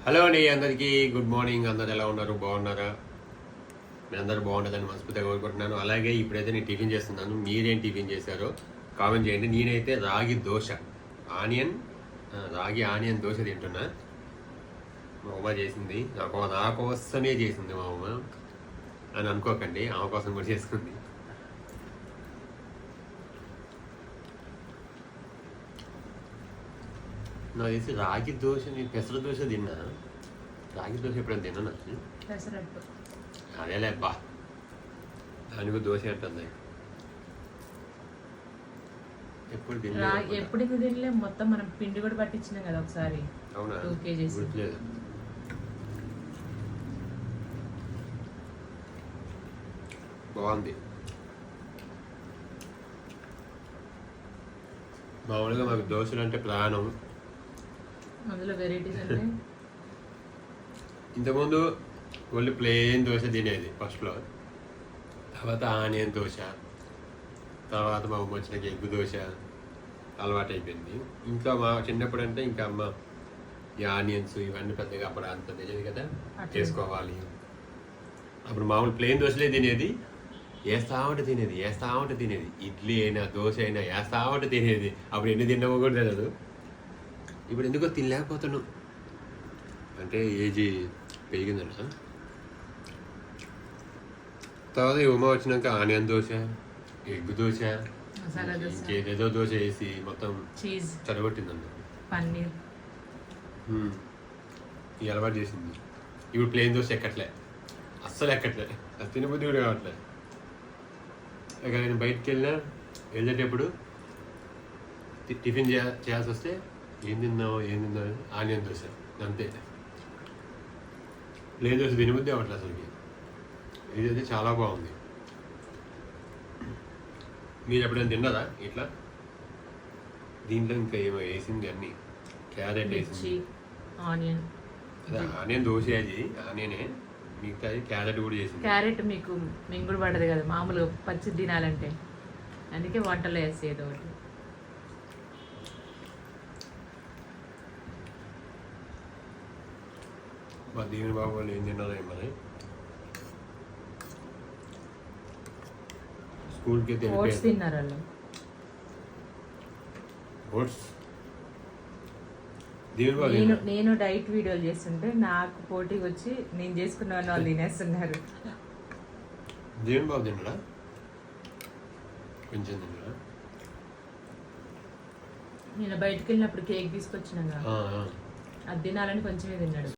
Hello అండి, అందరికీ good morning. అందరు ఎలా ఉన్నారు? బాగున్నారా? మీ అందరూ బాగుంటుందని మనస్ఫూర్తిగా కోరుకుంటున్నాను. అలాగే ఇప్పుడైతే నేను టిఫిన్ చేస్తున్నాను. మీరేం టిఫిన్ చేశారో కామెంట్ చేయండి. నేనైతే రాగి దోశ రాగి ఆనియన్ దోశ తింటున్నా. మా అమ్మ చేసింది, నా కోసమే చేసింది మా అమ్మ అని అనుకోకండి, ఆమె కోసం కూడా చేసుకుంది. నాకు తెలిసి రాగి దోశ, నేను పెసర దోశ తిన్నా. రాగి దోశ ఎప్పుడైనా తిన్నా? పెసరట్టు అదేలే బా, దానికి దోశ అంటుంది. ఎప్పుడు ఎప్పుడు తినలే. మొత్తం మనం పిండి కూడా పట్టించినాం కదా ఒకసారి. అవునా? 2 kgs. గుర్తులేదు. బాగుంది. మామూలుగా మాకు దోశలు అంటే ప్రాణం. అందులో వెరైటీస్ అంటే ఇంతకుముందు ఓన్లీ ప్లెయిన్ దోశ తినేది ఫస్ట్లో. తర్వాత ఆనియన్ దోశ, తర్వాత మా అమ్మ వచ్చినాక ఎగ్ దోశ అలవాటు అయిపోయింది. ఇంకా మా చిన్నప్పుడు అంటే ఇంకా అమ్మ ఈ ఆనియన్స్ ఇవన్నీ పెద్దగా అప్పుడు అంత తెలియదు కదా, చేసుకోవాలి. అప్పుడు మామూలు ప్లెయిన్ దోశలే తినేది, వేస్తా ఉంటే తినేది. ఇడ్లీ అయినా దోశ అయినా వేస్తా ఉంటే తినేది. అప్పుడు ఎన్ని తిన్నామో కూడా తెలియదు. ఇప్పుడు ఎందుకో తినలేకపోతున్నాం, అంటే ఏజీ పెరిగిందంట. తర్వాత ఈ ఉమ వచ్చినాక ఆనియన్ దోశ, ఎగ్ దోశ, ఇంకేదేదో దోశ వేసి మొత్తం చీజ్ చెడగొట్టిందంట. పన్నీర్ ఈ అలవాటు చేసింది. ఇప్పుడు ప్లెయిన్ దోశ ఎక్కట్లే, అస్సలు ఎక్కట్లే. అది తినబుద్ధి కూడా కావట్లే. ఇక నేను బయటికి వెళ్ళేటప్పుడు టిఫిన్ చేయాల్సి వస్తే ఏం తిన్నావు ఆనియన్ దోశ అంతే. ప్లెయిన్ దోశ తినబుద్ధి అవ్వట్లే అసలుకి. ఇదైతే చాలా బాగుంది. మీరు ఎప్పుడైనా తిన్నారా ఇట్లా? దీంట్లో ఇంకా ఏమో వేసింది, అన్ని క్యారెట్ వేసింది, ఆనియన్. అదే ఆనియన్ దోశ, అది ఆనియనే. మిగతా క్యారెట్ కూడా చేసింది. క్యారెట్ మీకు మింగుడు పడదు కదా మామూలుగా పచ్చి తినాలంటే, అందుకే వంటలో వేసేది ఒకటి. మా దీవెన బాబు వాళ్ళు ఏం తిన్నారో మరి. స్కూల్కి ఓట్స్ తిన్నారు వాళ్ళు. ఓట్స్ నేను డైట్ వీడియోలు చేస్తుంటే నాకు పోటీకి వచ్చి నేను చేసుకున్న వాళ్ళు తినేస్తున్నారు. దీవెన బాబు తిన్నాడా? కొంచెం తిన్నాడా? నేను బయటకు వెళ్ళినప్పుడు కేక్ తీసుకొచ్చినాగా, అది తినాలని కొంచెమే తిన్నాడు.